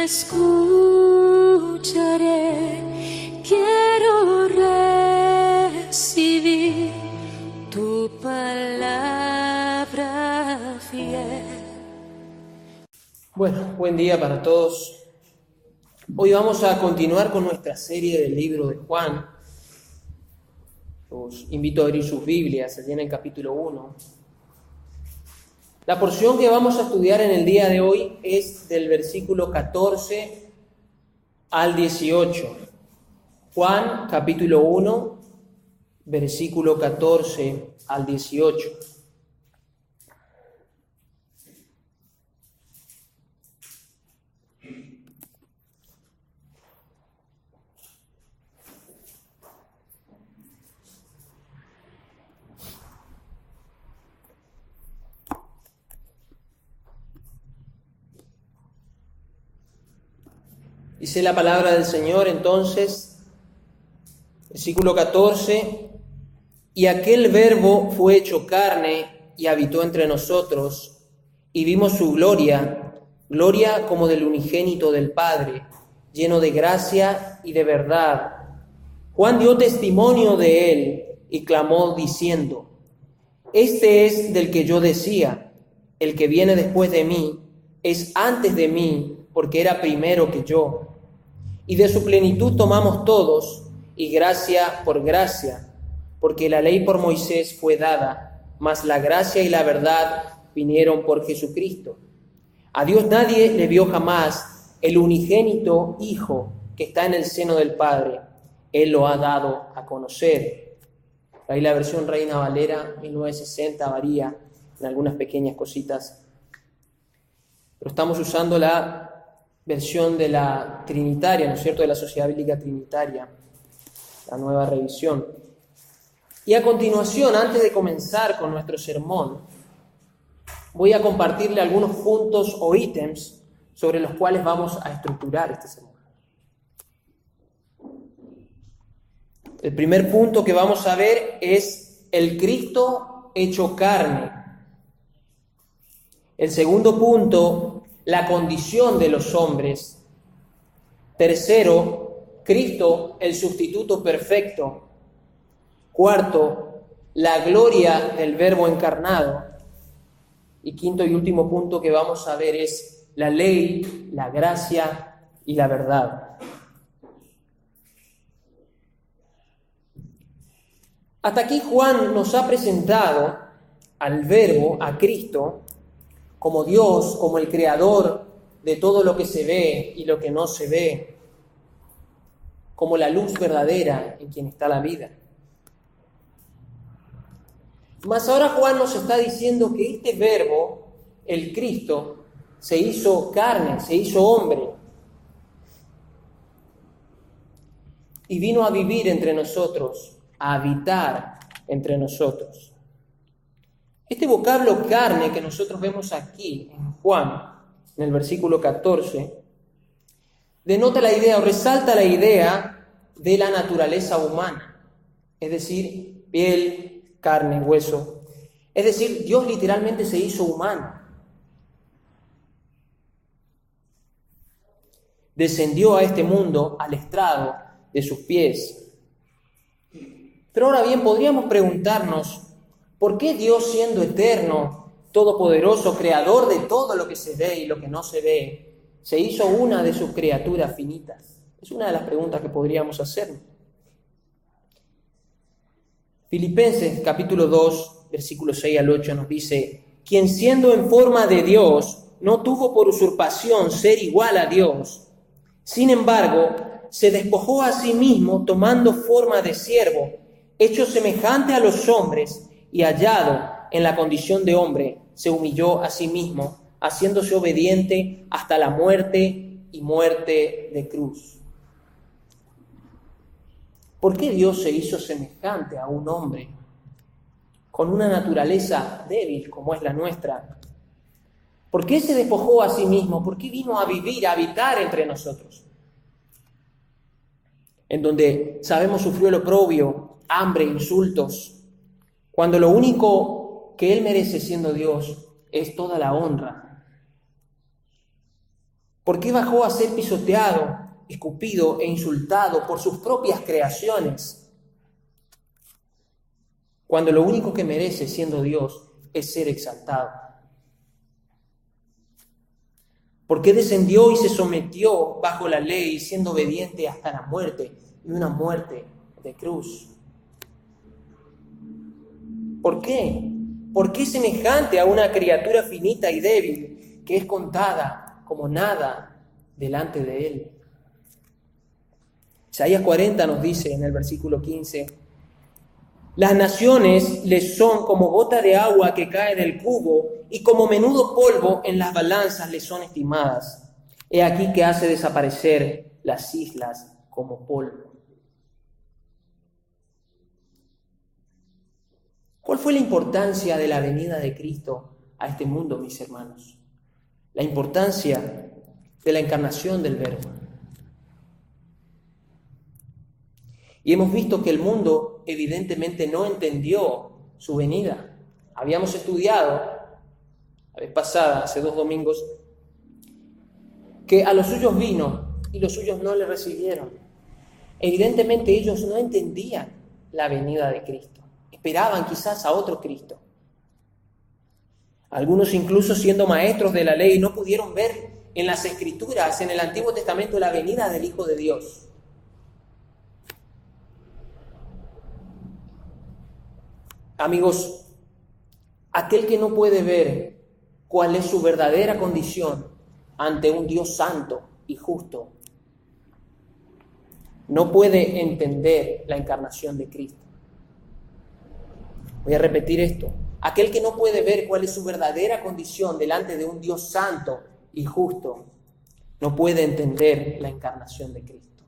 escucharé, quiero recibir tu palabra fiel. Bueno, buen día para todos. Hoy vamos a continuar con nuestra serie del libro de Juan. Los invito a abrir sus Biblias, allí en el capítulo 1. La porción que vamos a estudiar en el día de hoy es del versículo 14 al 18. Juan, capítulo 1, versículo 14 al 18. Dice la palabra del Señor entonces, versículo 14, y aquel Verbo fue hecho carne y habitó entre nosotros, y vimos su gloria, gloria como del unigénito del Padre, lleno de gracia y de verdad. Juan dio testimonio de él y clamó diciendo, este es del que yo decía, el que viene después de mí es antes de mí, porque era primero que yo. Y de su plenitud tomamos todos, y gracia por gracia, porque la ley por Moisés fue dada, mas la gracia y la verdad vinieron por Jesucristo. A Dios nadie le vio jamás, el unigénito Hijo que está en el seno del Padre, Él lo ha dado a conocer. Ahí la versión Reina Valera 1960 varía en algunas pequeñas cositas, pero estamos usando la versión de la Trinitaria, ¿no es cierto?, de la Sociedad Bíblica Trinitaria, la nueva revisión. Y a continuación, antes de comenzar con nuestro sermón, voy a compartirle algunos puntos o ítems sobre los cuales vamos a estructurar este sermón. El primer punto que vamos a ver es el Cristo hecho carne. El segundo punto, la condición de los hombres. Tercero, Cristo, el sustituto perfecto. Cuarto, la gloria del Verbo encarnado. Y quinto y último punto que vamos a ver es la ley, la gracia y la verdad. Hasta aquí Juan nos ha presentado al Verbo, a Cristo, como Dios, como el creador de todo lo que se ve y lo que no se ve, como la luz verdadera en quien está la vida. Mas ahora Juan nos está diciendo que este Verbo, el Cristo, se hizo carne, se hizo hombre, y vino a vivir entre nosotros, a habitar entre nosotros. Este vocablo carne que nosotros vemos aquí en Juan, en el versículo 14, denota la idea o resalta la idea de la naturaleza humana, es decir, piel, carne, hueso. Es decir, Dios literalmente se hizo humano. Descendió a este mundo al estrado de sus pies. Pero ahora bien, podríamos preguntarnos, ¿por qué Dios, siendo eterno, todopoderoso, creador de todo lo que se ve y lo que no se ve, se hizo una de sus criaturas finitas? Es una de las preguntas que podríamos hacernos. Filipenses capítulo 2, versículos 6 al 8 nos dice, quien siendo en forma de Dios, no tuvo por usurpación ser igual a Dios. Sin embargo, se despojó a sí mismo tomando forma de siervo, hecho semejante a los hombres, y hallado en la condición de hombre, se humilló a sí mismo, haciéndose obediente hasta la muerte y muerte de cruz. ¿Por qué Dios se hizo semejante a un hombre con una naturaleza débil como es la nuestra? ¿Por qué se despojó a sí mismo? ¿Por qué vino a vivir, a habitar entre nosotros? En donde sabemos sufrió el oprobio, hambre, insultos, cuando lo único que Él merece siendo Dios es toda la honra. ¿Por qué bajó a ser pisoteado, escupido e insultado por sus propias creaciones, cuando lo único que merece, siendo Dios, es ser exaltado? ¿Por qué descendió y se sometió bajo la ley, siendo obediente hasta la muerte, y una muerte de cruz? ¿Por qué? ¿Por qué semejante a una criatura finita y débil que es contada como nada delante de Él? Isaías 40 nos dice en el versículo 15: las naciones les son como gota de agua que cae del cubo, y como menudo polvo en las balanzas les son estimadas. He aquí que hace desaparecer las islas como polvo. ¿Cuál fue la importancia de la venida de Cristo a este mundo, mis hermanos? La importancia de la encarnación del Verbo. Y hemos visto que el mundo evidentemente no entendió su venida. Habíamos estudiado la vez pasada, hace 2 domingos, que a los suyos vino y los suyos no le recibieron. Evidentemente ellos no entendían la venida de Cristo. Esperaban quizás a otro Cristo. Algunos, incluso siendo maestros de la ley, no pudieron ver en las Escrituras, en el Antiguo Testamento, la venida del Hijo de Dios. Amigos, aquel que no puede ver cuál es su verdadera condición ante un Dios santo y justo, no puede entender la encarnación de Cristo. Voy a repetir esto. Aquel que no puede ver cuál es su verdadera condición delante de un Dios santo y justo, no puede entender la encarnación de Cristo.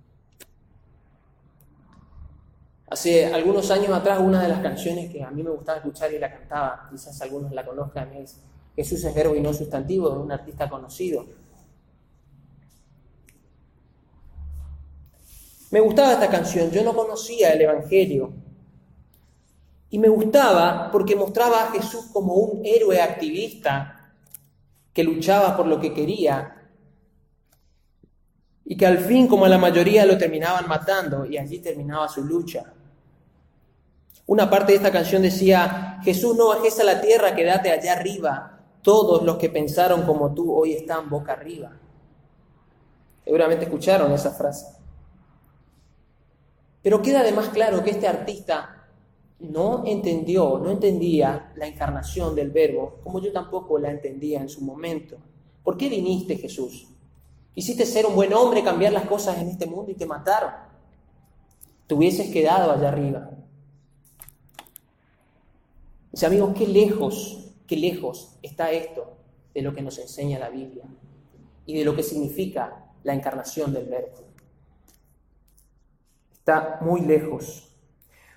Hace algunos años atrás, una de las canciones que a mí me gustaba escuchar y la cantaba, quizás algunos la conozcan, es Jesús es verbo y no sustantivo, de un artista conocido. Me gustaba esta canción, yo no conocía el Evangelio. Y me gustaba porque mostraba a Jesús como un héroe activista que luchaba por lo que quería y que al fin, como a la mayoría, lo terminaban matando y allí terminaba su lucha. Una parte de esta canción decía: Jesús, no bajes a la tierra, quédate allá arriba. Todos los que pensaron como tú hoy están boca arriba. Seguramente escucharon esa frase. Pero queda además claro que este artista no entendía la encarnación del Verbo, como yo tampoco la entendía en su momento. ¿Por qué viniste, Jesús? Quisiste ser un buen hombre, cambiar las cosas en este mundo y te mataron. Te hubieses quedado allá arriba. Mis amigos, qué lejos está esto de lo que nos enseña la Biblia y de lo que significa la encarnación del Verbo. Está muy lejos.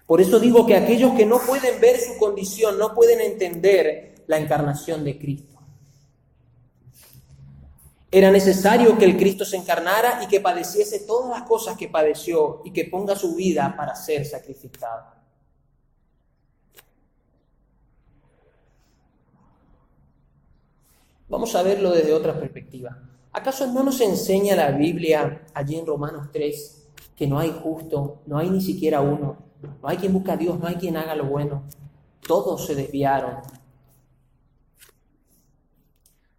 Por eso digo que aquellos que no pueden ver su condición, no pueden entender la encarnación de Cristo. Era necesario que el Cristo se encarnara y que padeciese todas las cosas que padeció y que ponga su vida para ser sacrificado. Vamos a verlo desde otra perspectiva. ¿Acaso no nos enseña la Biblia allí en Romanos 3 que no hay justo, no hay ni siquiera uno, no hay quien busque a Dios, no hay quien haga lo bueno? Todos se desviaron.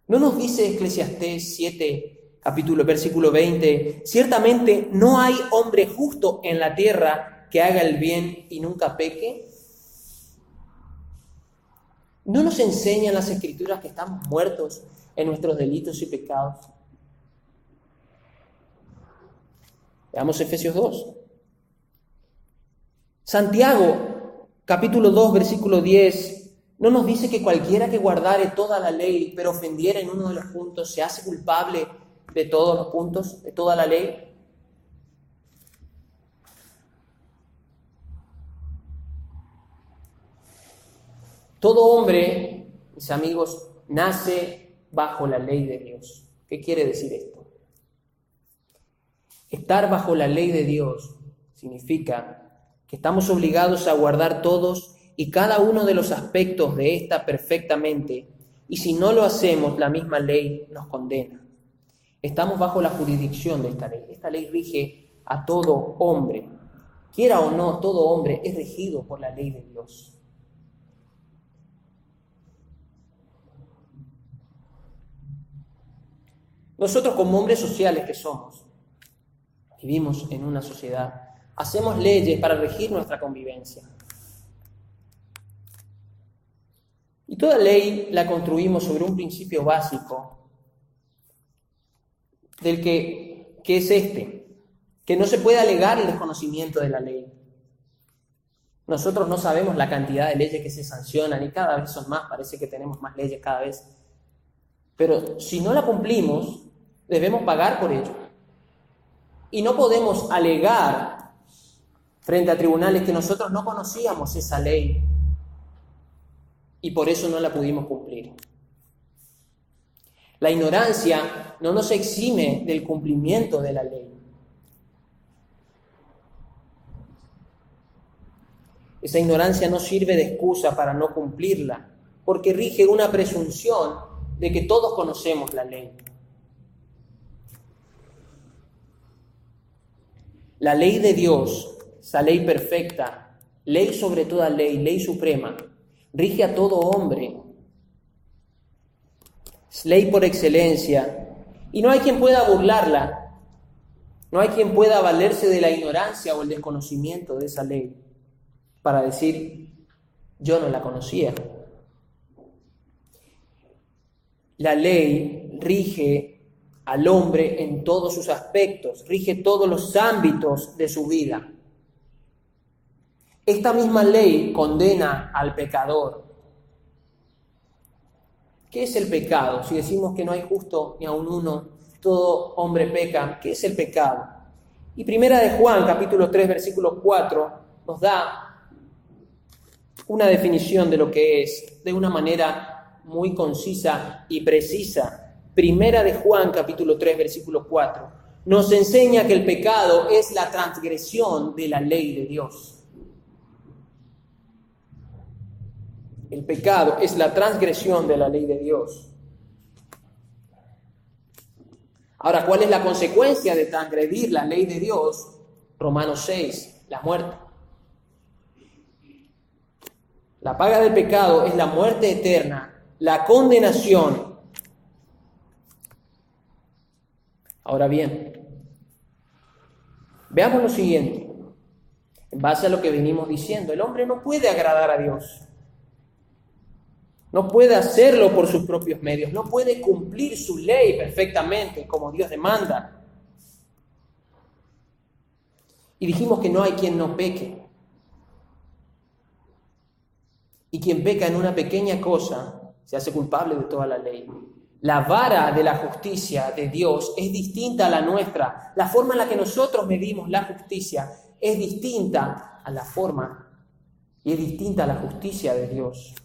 ¿No nos dice Eclesiastés 7, versículo 20, ciertamente no hay hombre justo en la tierra que haga el bien y nunca peque? ¿No nos enseñan las Escrituras que estamos muertos en nuestros delitos y pecados? Veamos Efesios 2. Santiago, capítulo 2, versículo 10, ¿no nos dice que cualquiera que guardare toda la ley, pero ofendiera en uno de los puntos, se hace culpable de todos los puntos, de toda la ley? Todo hombre, mis amigos, nace bajo la ley de Dios. ¿Qué quiere decir esto? Estar bajo la ley de Dios significa que estamos obligados a guardar todos y cada uno de los aspectos de esta perfectamente, y si no lo hacemos, la misma ley nos condena. Estamos bajo la jurisdicción de esta ley. Esta ley rige a todo hombre. Quiera o no, todo hombre es regido por la ley de Dios. Nosotros como hombres sociales que somos, vivimos en una sociedad, hacemos leyes para regir nuestra convivencia. Y toda ley la construimos sobre un principio básico del que es que no se puede alegar el desconocimiento de la ley. Nosotros no sabemos la cantidad de leyes que se sancionan y cada vez son más, parece que tenemos más leyes cada vez. Pero si no la cumplimos, debemos pagar por ello. Y no podemos alegar frente a tribunales que nosotros no conocíamos esa ley y por eso no la pudimos cumplir. La ignorancia no nos exime del cumplimiento de la ley. Esa ignorancia no sirve de excusa para no cumplirla, porque rige una presunción de que todos conocemos la ley. La ley de Dios, esa ley perfecta, ley sobre toda ley, ley suprema, rige a todo hombre. Es ley por excelencia y no hay quien pueda burlarla, no hay quien pueda valerse de la ignorancia o el desconocimiento de esa ley para decir, yo no la conocía. La ley rige al hombre en todos sus aspectos, rige todos los ámbitos de su vida. Esta misma ley condena al pecador. ¿Qué es el pecado? Si decimos que no hay justo ni aun uno, todo hombre peca, ¿qué es el pecado? Y Primera de Juan, capítulo 3, versículo 4, nos da una definición de lo que es, de una manera muy concisa y precisa. Primera de Juan, capítulo 3, versículo 4, nos enseña que el pecado es la transgresión de la ley de Dios. El pecado es la transgresión de la ley de Dios. Ahora, ¿cuál es la consecuencia de transgredir la ley de Dios? Romanos 6, la muerte. La paga del pecado es la muerte eterna, la condenación. Ahora bien, veamos lo siguiente. En base a lo que venimos diciendo, el hombre no puede agradar a Dios. No puede hacerlo por sus propios medios. No puede cumplir su ley perfectamente como Dios demanda. Y dijimos que no hay quien no peque. Y quien peca en una pequeña cosa se hace culpable de toda la ley. La vara de la justicia de Dios es distinta a la nuestra. La forma en la que nosotros medimos la justicia es distinta a la forma y es distinta a la justicia de Dios.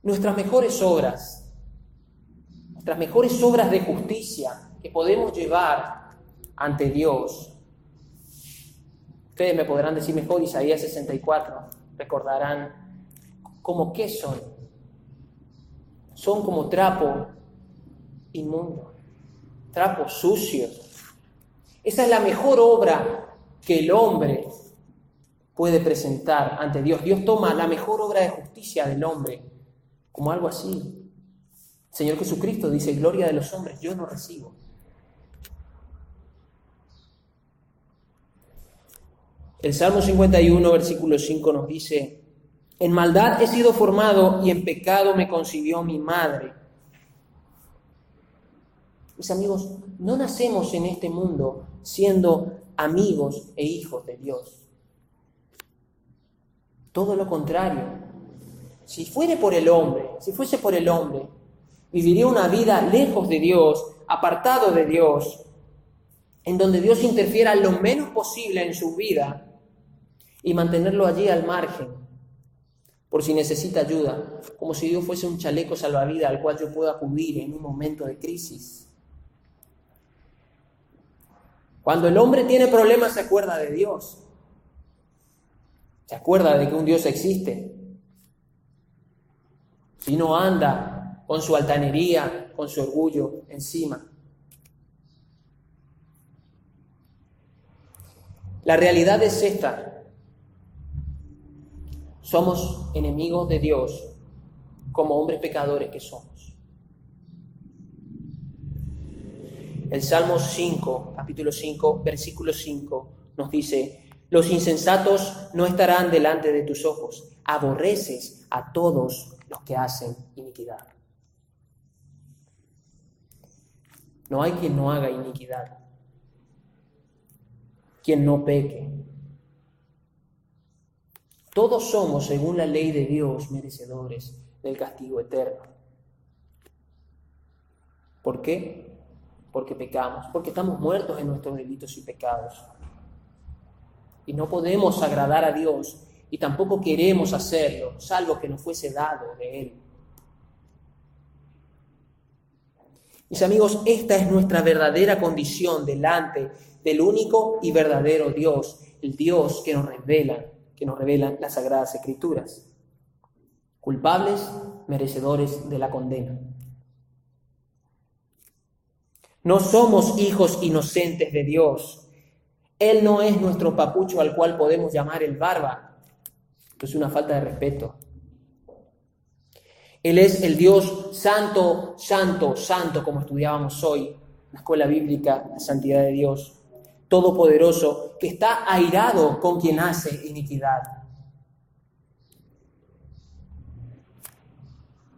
Nuestras mejores obras de justicia que podemos llevar ante Dios. Ustedes me podrán decir mejor Isaías 64, recordarán como qué son. Son como trapo inmundo, trapo sucio. Esa es la mejor obra que el hombre puede presentar ante Dios. Dios toma la mejor obra de justicia del hombre como algo así. El Señor Jesucristo dice, gloria de los hombres, yo no recibo. El Salmo 51, versículo 5 nos dice, en maldad he sido formado y en pecado me concibió mi madre. Mis amigos, no nacemos en este mundo siendo amigos e hijos de Dios. Todo lo contrario. Si fuese por el hombre, viviría una vida lejos de Dios, apartado de Dios, en donde Dios interfiera lo menos posible en su vida y mantenerlo allí al margen, por si necesita ayuda, como si Dios fuese un chaleco salvavidas al cual yo pueda acudir en un momento de crisis. Cuando el hombre tiene problemas, se acuerda de Dios, se acuerda de que un Dios existe. Si no anda con su altanería, con su orgullo encima. La realidad es esta: somos enemigos de Dios como hombres pecadores que somos. El Salmo 5, capítulo 5, versículo 5 nos dice: los insensatos no estarán delante de tus ojos, aborreces a todos los que hacen iniquidad. No hay quien no haga iniquidad, quien no peque. Todos somos, según la ley de Dios, merecedores del castigo eterno. ¿Por qué? Porque pecamos, porque estamos muertos en nuestros delitos y pecados. Y no podemos agradar a Dios, y tampoco queremos hacerlo, salvo que nos fuese dado de Él. Mis amigos, esta es nuestra verdadera condición delante del único y verdadero Dios, el Dios que nos revela las Sagradas Escrituras. Culpables, merecedores de la condena. No somos hijos inocentes de Dios. Él no es nuestro papucho al cual podemos llamar el barba. Es una falta de respeto. Él es el Dios santo, santo, santo, como estudiábamos hoy en la escuela bíblica, la santidad de Dios, todopoderoso, que está airado con quien hace iniquidad.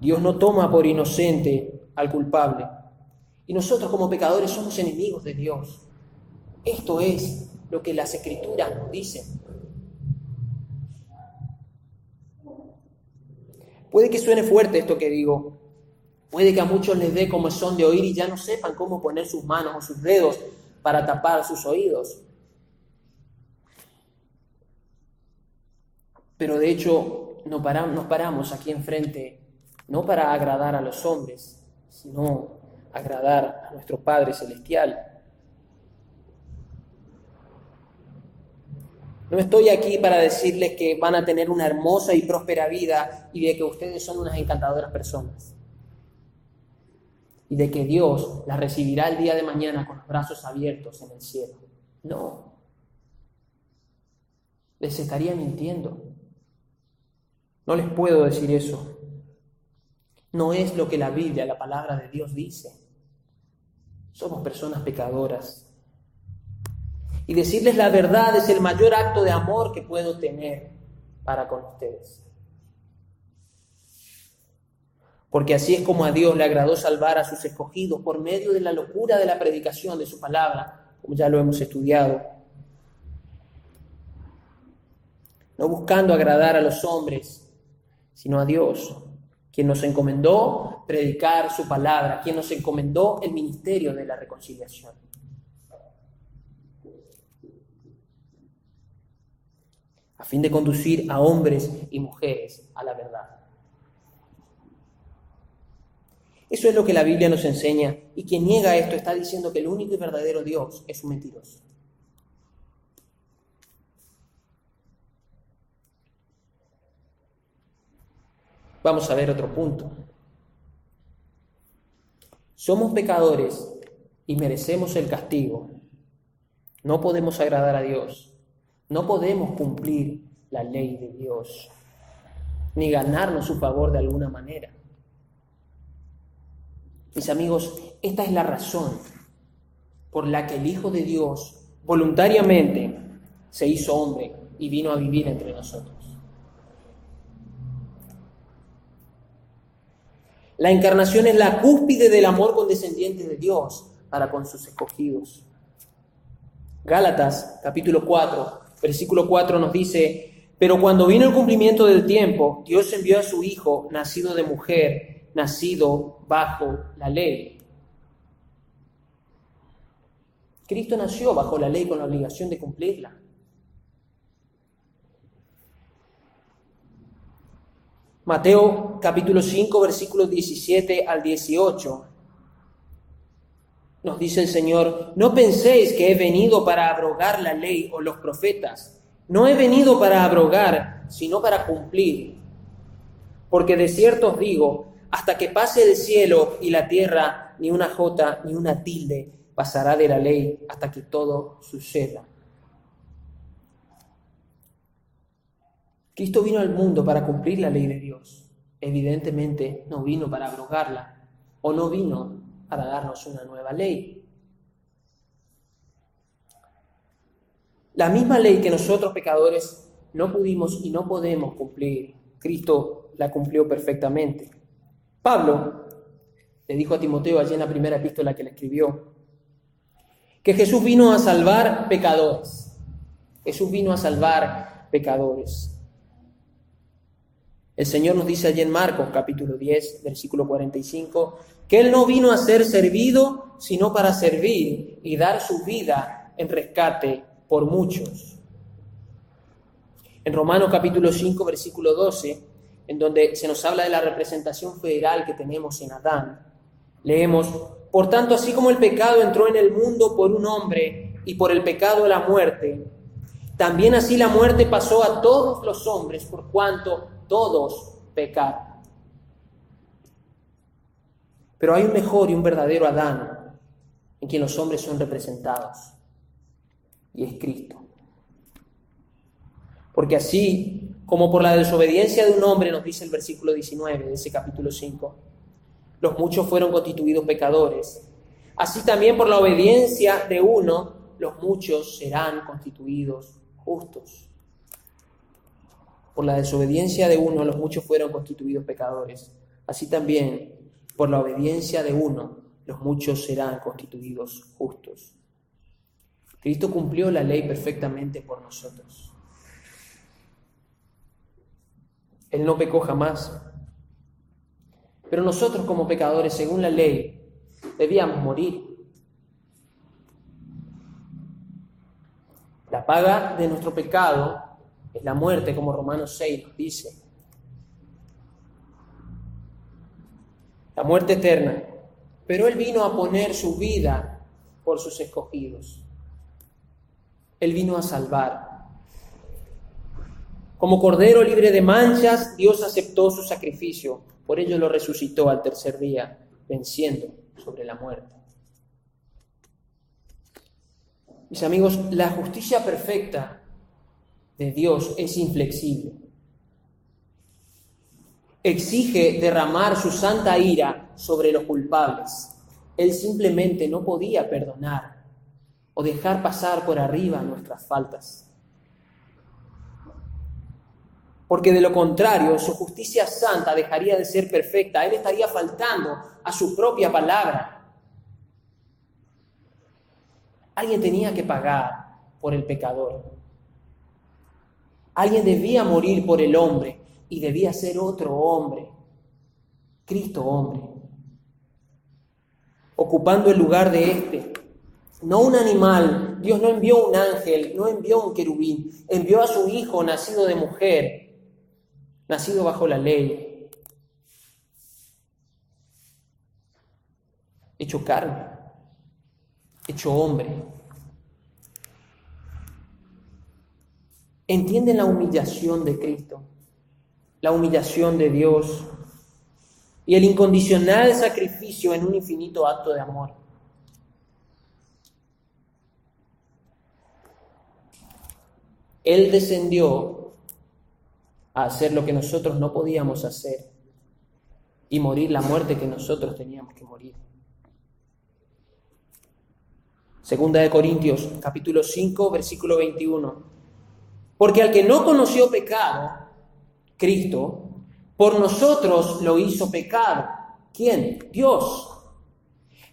Dios no toma por inocente al culpable. Y nosotros como pecadores somos enemigos de Dios. Esto es lo que las Escrituras nos dicen. Puede que suene fuerte esto que digo. Puede que a muchos les dé comezón de oír y ya no sepan cómo poner sus manos o sus dedos para tapar sus oídos. Pero de hecho nos paramos aquí enfrente no para agradar a los hombres, sino agradar a nuestro Padre Celestial. No estoy aquí para decirles que van a tener una hermosa y próspera vida y de que ustedes son unas encantadoras personas. Y de que Dios las recibirá el día de mañana con los brazos abiertos en el cielo. No. Les estaría mintiendo. No les puedo decir eso. No es lo que la Biblia, la palabra de Dios dice. Somos personas pecadoras. Y decirles la verdad es el mayor acto de amor que puedo tener para con ustedes. Porque así es como a Dios le agradó salvar a sus escogidos por medio de la locura de la predicación de su palabra, como ya lo hemos estudiado. No buscando agradar a los hombres, sino a Dios, quien nos encomendó predicar su palabra, quien nos encomendó el ministerio de la reconciliación. A fin de conducir a hombres y mujeres a la verdad. Eso es lo que la Biblia nos enseña, y quien niega esto está diciendo que el único y verdadero Dios es un mentiroso. Vamos a ver otro punto. Somos pecadores y merecemos el castigo. No podemos agradar a Dios. No podemos cumplir la ley de Dios, ni ganarnos su favor de alguna manera. Mis amigos, esta es la razón por la que el Hijo de Dios voluntariamente se hizo hombre y vino a vivir entre nosotros. La encarnación es la cúspide del amor condescendiente de Dios para con sus escogidos. Gálatas, capítulo 4, versículo 4 nos dice: pero cuando vino el cumplimiento del tiempo, Dios envió a su Hijo, nacido de mujer, nacido bajo la ley. Cristo nació bajo la ley con la obligación de cumplirla. Mateo capítulo 5, versículos 17 al 18. Nos dice el Señor: no penséis que he venido para abrogar la ley o los profetas. No he venido para abrogar, sino para cumplir. Porque de cierto os digo, hasta que pase el cielo y la tierra, ni una jota ni una tilde pasará de la ley hasta que todo suceda. Cristo vino al mundo para cumplir la ley de Dios. Evidentemente no vino para abrogarla, o no vino para darnos una nueva ley. La misma ley que nosotros pecadores no pudimos y no podemos cumplir, Cristo la cumplió perfectamente. Pablo le dijo a Timoteo allí en la primera epístola que le escribió, que Jesús vino a salvar pecadores. Jesús vino a salvar pecadores. El Señor nos dice allí en Marcos capítulo 10, versículo 45, que Él no vino a ser servido, sino para servir y dar su vida en rescate por muchos. En Romanos capítulo 5, versículo 12, en donde se nos habla de la representación federal que tenemos en Adán, leemos, por tanto, así como el pecado entró en el mundo por un hombre y por el pecado la muerte, también así la muerte pasó a todos los hombres por cuanto todos pecaron. Pero hay un mejor y un verdadero Adán en quien los hombres son representados, y es Cristo. Porque así como por la desobediencia de un hombre, nos dice el versículo 19 de ese capítulo 5, los muchos fueron constituidos pecadores, así también por la obediencia de uno, los muchos serán constituidos justos. Por la desobediencia de uno, los muchos fueron constituidos pecadores. Así también, por la obediencia de uno, los muchos serán constituidos justos. Cristo cumplió la ley perfectamente por nosotros. Él no pecó jamás. Pero nosotros como pecadores, según la ley, debíamos morir. La paga de nuestro pecado es la muerte, como Romanos 6 nos dice. La muerte eterna. Pero Él vino a poner su vida por sus escogidos. Él vino a salvar. Como cordero libre de manchas, Dios aceptó su sacrificio. Por ello lo resucitó al tercer día, venciendo sobre la muerte. Mis amigos, la justicia perfecta de Dios es inflexible. Exige derramar su santa ira sobre los culpables. Él simplemente no podía perdonar o dejar pasar por arriba nuestras faltas. Porque de lo contrario, su justicia santa dejaría de ser perfecta. Él estaría faltando a su propia palabra. Alguien tenía que pagar por el pecador. Alguien debía morir por el hombre y debía ser otro hombre, Cristo hombre, ocupando el lugar de este. No un animal. Dios no envió un ángel, no envió un querubín, envió a su Hijo nacido de mujer, nacido bajo la ley, hecho carne, hecho hombre. ¿Entienden la humillación de Cristo? La humillación de Dios y el incondicional sacrificio en un infinito acto de amor. Él descendió a hacer lo que nosotros no podíamos hacer y morir la muerte que nosotros teníamos que morir. Segunda de Corintios, capítulo 5, versículo 21. Porque al que no conoció pecado, Cristo, por nosotros lo hizo pecado. ¿Quién? Dios.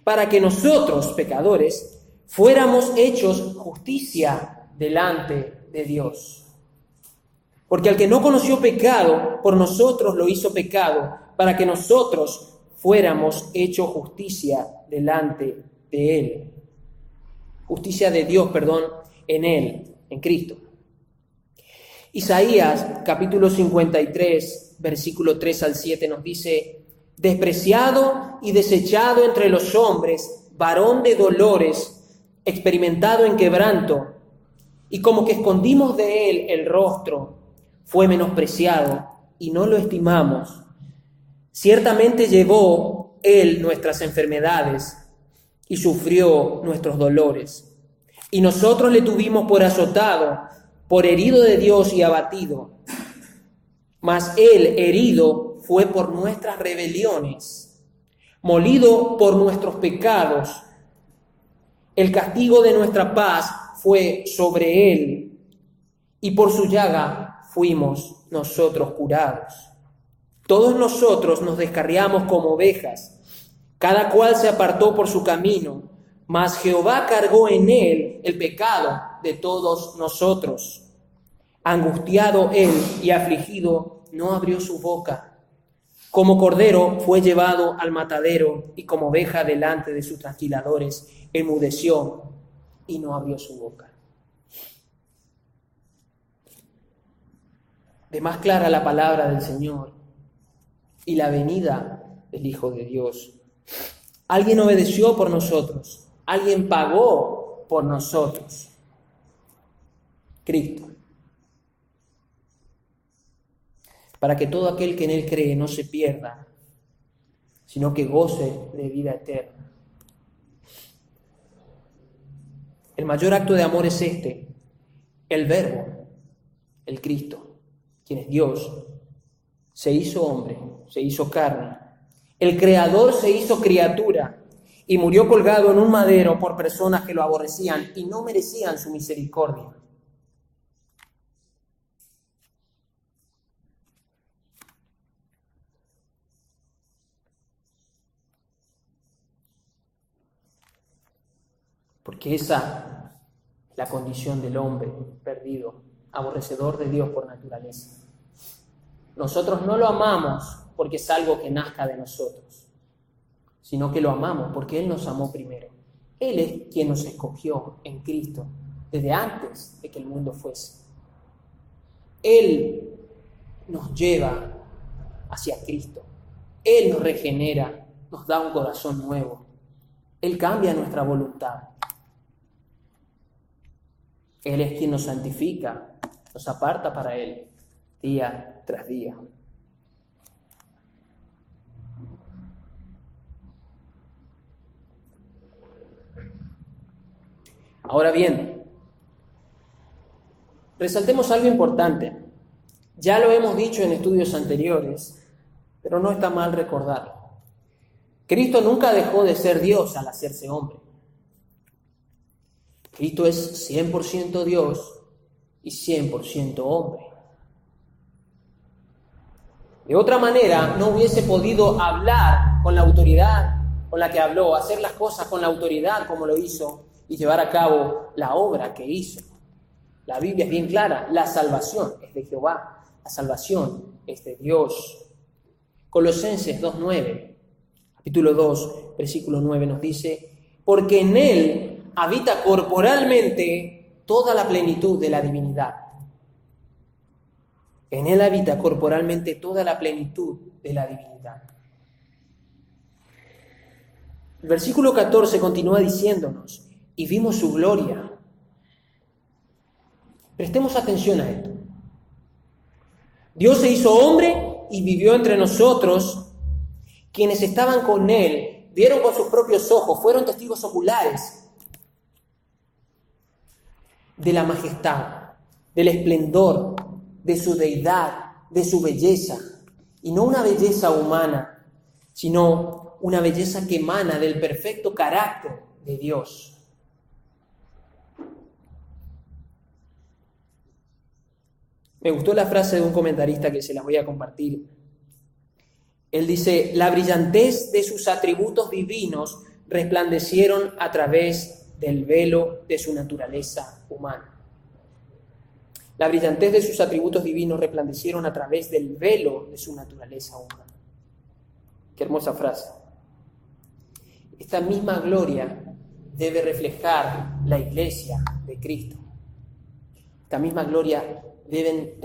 Para que nosotros, pecadores, fuéramos hechos justicia delante de Dios. Porque al que no conoció pecado, por nosotros lo hizo pecado, para que nosotros fuéramos hechos justicia delante de Él. Justicia de Dios, en Él, en Cristo. Isaías, capítulo 53, versículo 3 al 7 nos dice: despreciado y desechado entre los hombres, varón de dolores, experimentado en quebranto, y como que escondimos de él el rostro, fue menospreciado y no lo estimamos. Ciertamente llevó Él nuestras enfermedades y sufrió nuestros dolores. Y nosotros le tuvimos por azotado, por herido de Dios y abatido. Mas Él herido fue por nuestras rebeliones, molido por nuestros pecados. El castigo de nuestra paz fue sobre Él, y por su llaga fuimos nosotros curados. Todos nosotros nos descarriamos como ovejas, cada cual se apartó por su camino, mas Jehová cargó en Él el pecado de todos nosotros. Angustiado Él y afligido, no abrió su boca. Como cordero fue llevado al matadero, y como oveja delante de sus trasquiladores, enmudeció y no abrió su boca. De más clara la palabra del Señor y la venida del Hijo de Dios. Alguien obedeció por nosotros, alguien pagó por nosotros. Cristo. Para que todo aquel que en Él cree no se pierda, sino que goce de vida eterna. El mayor acto de amor es este: el Verbo, el Cristo, quien es Dios, se hizo hombre, se hizo carne. El Creador se hizo criatura y murió colgado en un madero por personas que lo aborrecían y no merecían su misericordia. Porque esa es la condición del hombre perdido, aborrecedor de Dios por naturaleza. Nosotros no lo amamos porque es algo que nazca de nosotros, sino que lo amamos porque Él nos amó primero. Él es quien nos escogió en Cristo desde antes de que el mundo fuese. Él nos lleva hacia Cristo. Él nos regenera, nos da un corazón nuevo. Él cambia nuestra voluntad. Él es quien nos santifica, nos aparta para Él día tras día. Ahora bien, resaltemos algo importante. Ya lo hemos dicho en estudios anteriores, pero no está mal recordarlo. Cristo nunca dejó de ser Dios al hacerse hombre. Cristo es 100% Dios y 100% hombre. De otra manera, no hubiese podido hablar con la autoridad con la que habló, hacer las cosas con la autoridad como lo hizo y llevar a cabo la obra que hizo. La Biblia es bien clara: la salvación es de Jehová, la salvación es de Dios. Colosenses 2:9, capítulo 2, versículo 9 nos dice: porque en Él habita corporalmente toda la plenitud de la divinidad. En Él habita corporalmente toda la plenitud de la divinidad. El versículo 14 continúa diciéndonos: y vimos su gloria. Prestemos atención a esto. Dios se hizo hombre y vivió entre nosotros. Quienes estaban con Él vieron con sus propios ojos, fueron testigos oculares de la majestad, del esplendor, de su deidad, de su belleza. Y no una belleza humana, sino una belleza que emana del perfecto carácter de Dios. Me gustó la frase de un comentarista que se las voy a compartir. Él dice: la brillantez de sus atributos divinos resplandecieron a través del velo de su naturaleza humana. La brillantez de sus atributos divinos resplandecieron a través del velo de su naturaleza humana. Qué hermosa frase. Esta misma gloria debe reflejar la iglesia de Cristo. Esta misma gloria deben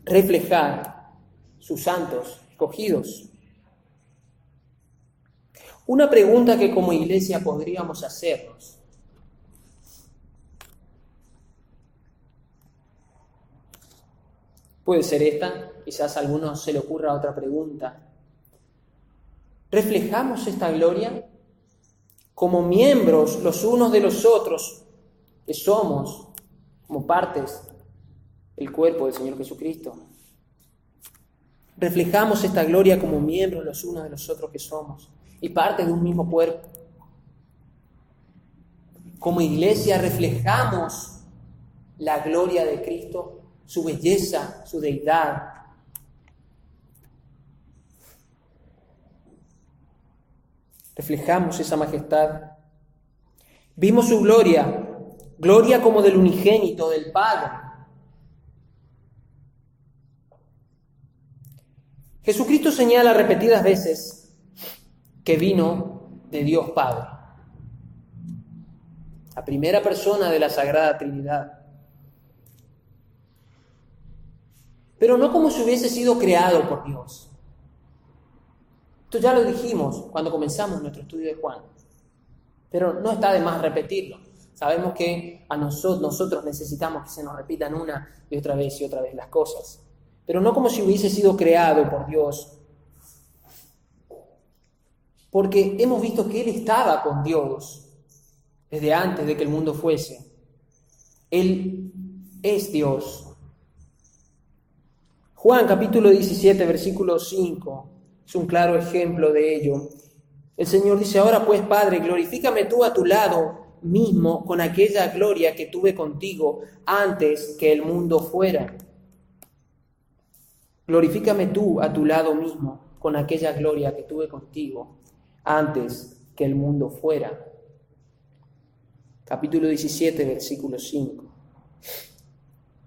reflejar sus santos escogidos. Una pregunta que como iglesia podríamos hacernos: puede ser esta: quizás a algunos se le ocurra otra pregunta. ¿Reflejamos esta gloria como miembros los unos de los otros que somos como partes del cuerpo del Señor Jesucristo? ¿Reflejamos esta gloria como miembros los unos de los otros que somos y partes de un mismo cuerpo? Como iglesia reflejamos la gloria de Cristo, su belleza, su deidad. Reflejamos esa majestad. Vimos su gloria, gloria como del unigénito, del Padre. Jesucristo señala repetidas veces que vino de Dios Padre, la primera persona de la Sagrada Trinidad. Pero no como si hubiese sido creado por Dios. Esto ya lo dijimos cuando comenzamos nuestro estudio de Juan, pero no está de más repetirlo. Sabemos que a nosotros necesitamos que se nos repitan una y otra vez las cosas, pero no como si hubiese sido creado por Dios, porque hemos visto que Él estaba con Dios desde antes de que el mundo fuese. Él es Dios. Juan capítulo 17, versículo 5, es un claro ejemplo de ello. El Señor dice: ahora pues, Padre, glorifícame tú a tu lado mismo con aquella gloria que tuve contigo antes que el mundo fuera. Glorifícame tú a tu lado mismo con aquella gloria que tuve contigo antes que el mundo fuera. Capítulo 17, versículo 5.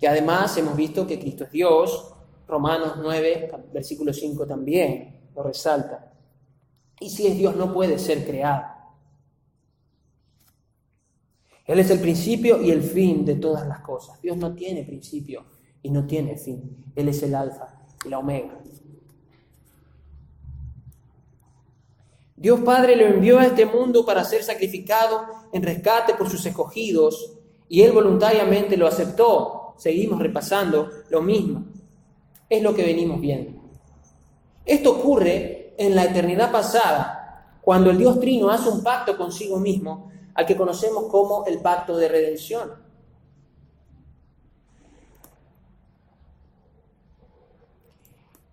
Que además hemos visto que Cristo es Dios. Romanos 9, versículo 5 también lo resalta. Y si es Dios, no puede ser creado. Él es el principio y el fin de todas las cosas. Dios no tiene principio y no tiene fin. Él es el alfa y la omega. Dios Padre lo envió a este mundo para ser sacrificado en rescate por sus escogidos, y Él voluntariamente lo aceptó. Seguimos repasando lo mismo. Es lo que venimos viendo. Esto ocurre en la eternidad pasada, cuando el Dios Trino hace un pacto consigo mismo, al que conocemos como el pacto de redención.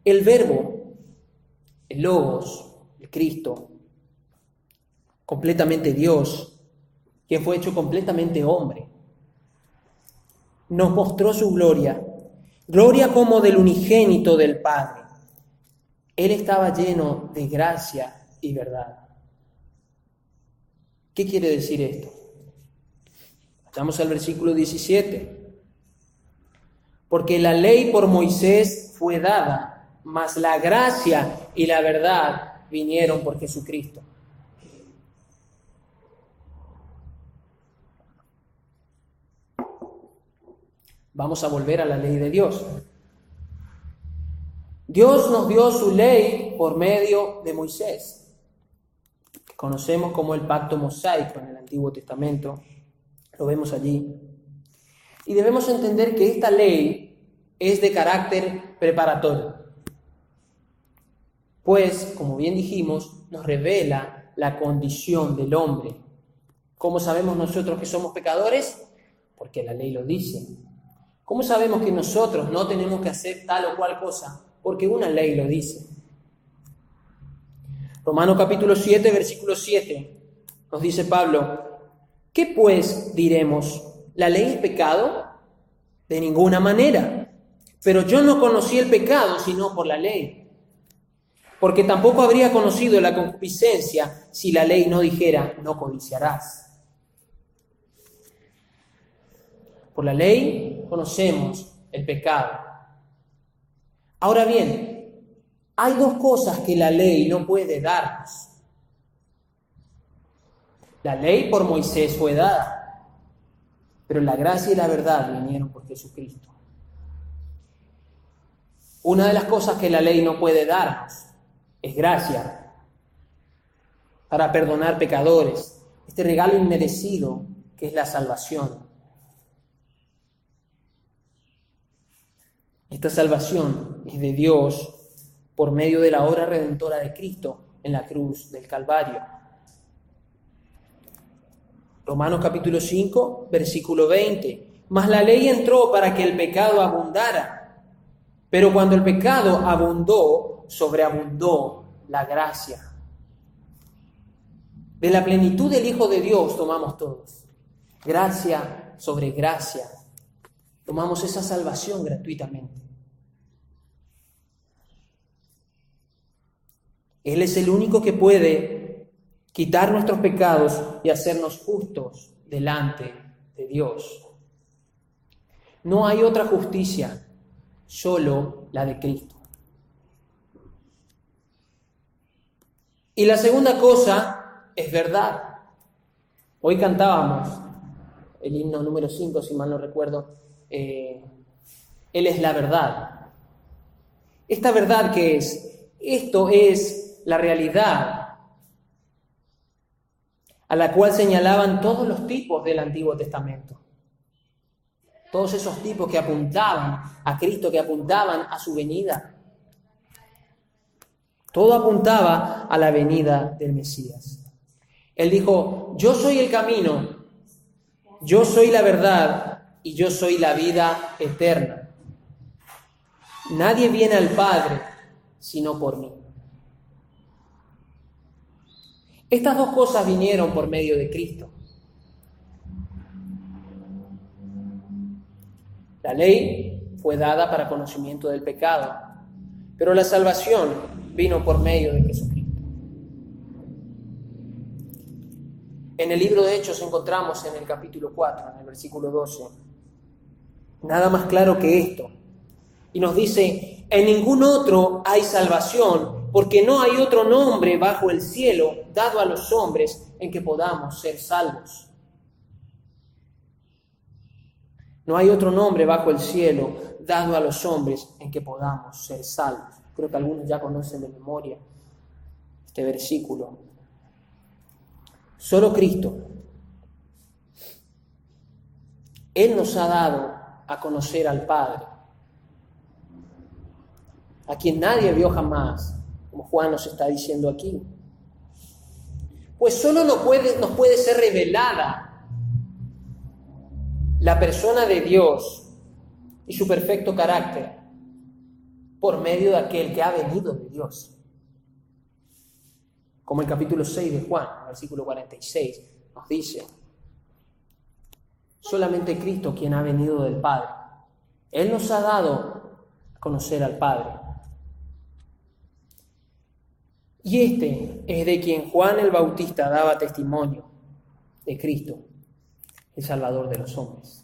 El Verbo, el Logos, el Cristo, completamente Dios, quien fue hecho completamente hombre, nos mostró su gloria, gloria como del unigénito del Padre. Él estaba lleno de gracia y verdad. ¿Qué quiere decir esto? Estamos al versículo 17. Porque la ley por Moisés fue dada, mas la gracia y la verdad vinieron por Jesucristo. Vamos a volver a la ley de Dios. Dios nos dio su ley por medio de Moisés, que conocemos como el pacto mosaico en el Antiguo Testamento. Lo vemos allí. Y debemos entender que esta ley es de carácter preparatorio, pues, como bien dijimos, nos revela la condición del hombre. ¿Cómo sabemos nosotros que somos pecadores? Porque la ley lo dice. ¿Cómo sabemos que nosotros no tenemos que hacer tal o cual cosa? Porque una ley lo dice. Romanos capítulo 7, versículo 7, nos dice Pablo: ¿qué pues diremos? ¿La ley es pecado? De ninguna manera. Pero yo no conocí el pecado sino por la ley. Porque tampoco habría conocido la concupiscencia si la ley no dijera: no codiciarás. Por la ley conocemos el pecado. Ahora bien, hay dos cosas que la ley no puede darnos. La ley por Moisés fue dada, pero la gracia y la verdad vinieron por Jesucristo. Una de las cosas que la ley no puede darnos es gracia para perdonar pecadores, este regalo inmerecido que es la salvación. Esta salvación es de Dios por medio de la obra redentora de Cristo en la cruz del Calvario. Romanos capítulo 5, versículo 20. Mas la ley entró para que el pecado abundara, pero cuando el pecado abundó, sobreabundó la gracia. De la plenitud del Hijo de Dios tomamos todos. Gracia sobre gracia. Tomamos esa salvación gratuitamente. Él es el único que puede quitar nuestros pecados y hacernos justos delante de Dios. No hay otra justicia, solo la de Cristo. Y la segunda cosa es verdad. Hoy cantábamos el himno número 5, si mal no recuerdo. Él es la verdad. ¿Esta verdad qué es? Esto es la realidad a la cual señalaban todos los tipos del Antiguo Testamento. Todos esos tipos que apuntaban a Cristo, que apuntaban a su venida. Todo apuntaba a la venida del Mesías. Él dijo: yo soy el camino, yo soy la verdad y yo soy la vida eterna. Nadie viene al Padre sino por mí. Estas dos cosas vinieron por medio de Cristo. La ley fue dada para conocimiento del pecado, pero la salvación vino por medio de Jesucristo. En el libro de Hechos encontramos en el capítulo 4, en el versículo 12, nada más claro que esto. Y nos dice: en ningún otro hay salvación, porque no hay otro nombre bajo el cielo dado a los hombres en que podamos ser salvos. No hay otro nombre bajo el cielo dado a los hombres en que podamos ser salvos. Creo que algunos ya conocen de memoria este versículo. Solo Cristo. Él nos ha dado a conocer al Padre, a quien nadie vio jamás, como Juan nos está diciendo aquí. Pues solo nos puede ser revelada la persona de Dios y su perfecto carácter por medio de aquel que ha venido de Dios. Como el capítulo 6 de Juan, versículo 46, nos dice: solamente Cristo quien ha venido del Padre. Él nos ha dado a conocer al Padre. Y este es de quien Juan el Bautista daba testimonio, de Cristo, el Salvador de los hombres.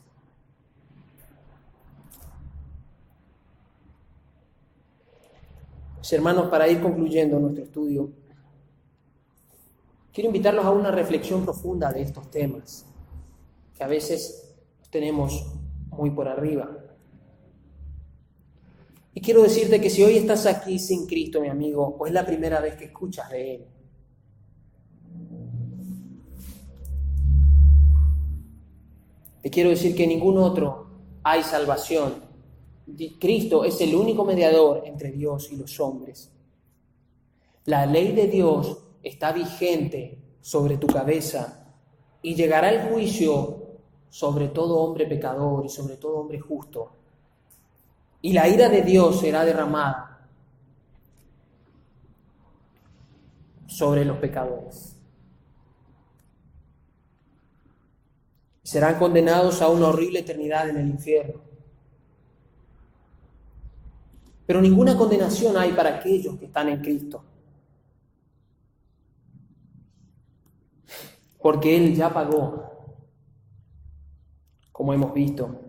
Pues, hermanos, para ir concluyendo nuestro estudio, quiero invitarlos a una reflexión profunda de estos temas, que a veces los tenemos muy por arriba. Y quiero decirte que si hoy estás aquí sin Cristo, mi amigo, o es la primera vez que escuchas de Él, te quiero decir que en ningún otro hay salvación. Cristo es el único mediador entre Dios y los hombres. La ley de Dios está vigente sobre tu cabeza y llegará el juicio sobre todo hombre pecador y sobre todo hombre justo. Y la ira de Dios será derramada sobre los pecadores. Serán condenados a una horrible eternidad en el infierno. Pero ninguna condenación hay para aquellos que están en Cristo. Porque Él ya pagó, como hemos visto.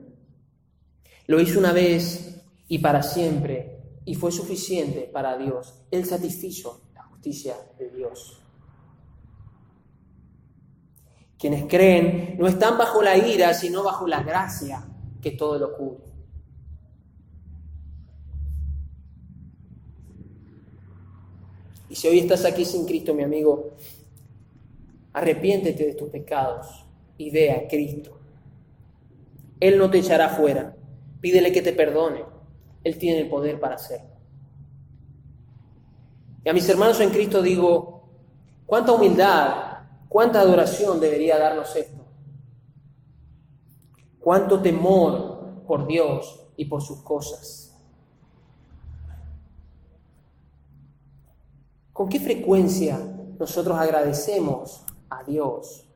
Lo hizo una vez y para siempre, y fue suficiente para Dios. Él satisfizo la justicia de Dios. Quienes creen no están bajo la ira, sino bajo la gracia que todo lo cubre. Y si hoy estás aquí sin Cristo, mi amigo, arrepiéntete de tus pecados y ve a Cristo. Él no te echará fuera. Pídele que te perdone. Él tiene el poder para hacerlo. Y a mis hermanos en Cristo digo, cuánta humildad, cuánta adoración debería darnos esto. Cuánto temor por Dios y por sus cosas. ¿Con qué frecuencia nosotros agradecemos a Dios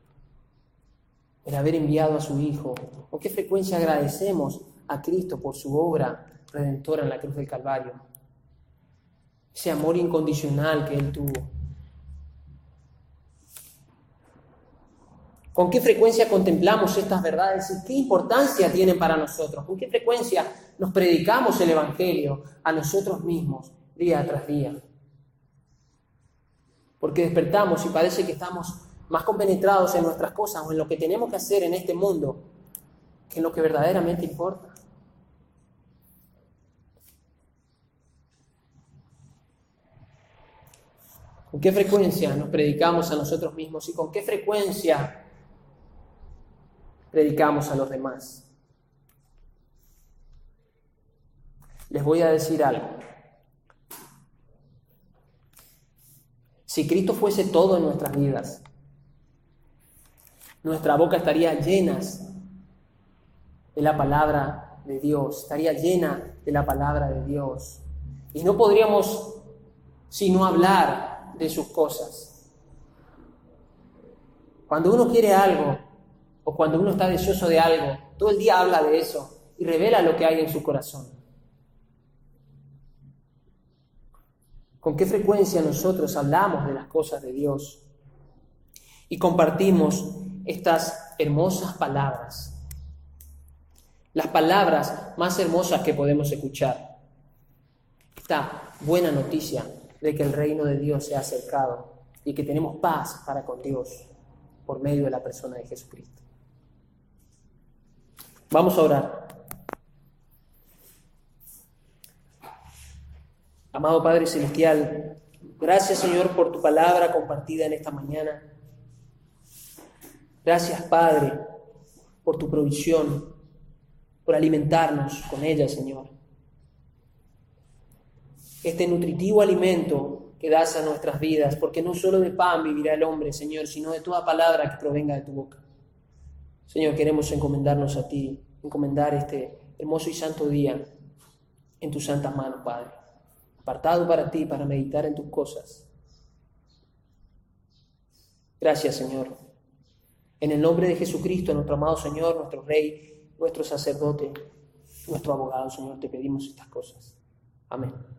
el haber enviado a su Hijo? ¿Con qué frecuencia agradecemos a Cristo por su obra redentora en la cruz del Calvario? Ese amor incondicional que Él tuvo. ¿Con qué frecuencia contemplamos estas verdades y qué importancia tienen para nosotros? ¿Con qué frecuencia nos predicamos el Evangelio a nosotros mismos día tras día? Porque despertamos y parece que estamos más compenetrados en nuestras cosas o en lo que tenemos que hacer en este mundo que en lo que verdaderamente importa. ¿Con qué frecuencia nos predicamos a nosotros mismos y con qué frecuencia predicamos a los demás? Les voy a decir algo. Si Cristo fuese todo en nuestras vidas, nuestra boca estaría llena de la palabra de Dios, estaría llena de la palabra de Dios. Y no podríamos sino hablar de sus cosas. Cuando uno quiere algo, o cuando uno está deseoso de algo, todo el día habla de eso y revela lo que hay en su corazón. ¿Con qué frecuencia nosotros hablamos de las cosas de Dios y compartimos estas hermosas palabras? Las palabras más hermosas que podemos escuchar. Esta buena noticia de que el reino de Dios se ha acercado y que tenemos paz para con Dios por medio de la persona de Jesucristo. Vamos a orar. Amado Padre Celestial, gracias Señor por tu palabra compartida en esta mañana. Gracias Padre por tu provisión, por alimentarnos con ella, Señor. Este nutritivo alimento que das a nuestras vidas, porque no solo de pan vivirá el hombre, Señor, sino de toda palabra que provenga de tu boca. Señor, queremos encomendarnos a ti, encomendar este hermoso y santo día en tus santas manos, Padre, apartado para ti, para meditar en tus cosas. Gracias, Señor. En el nombre de Jesucristo, nuestro amado Señor, nuestro Rey, nuestro sacerdote, nuestro abogado, Señor, te pedimos estas cosas. Amén.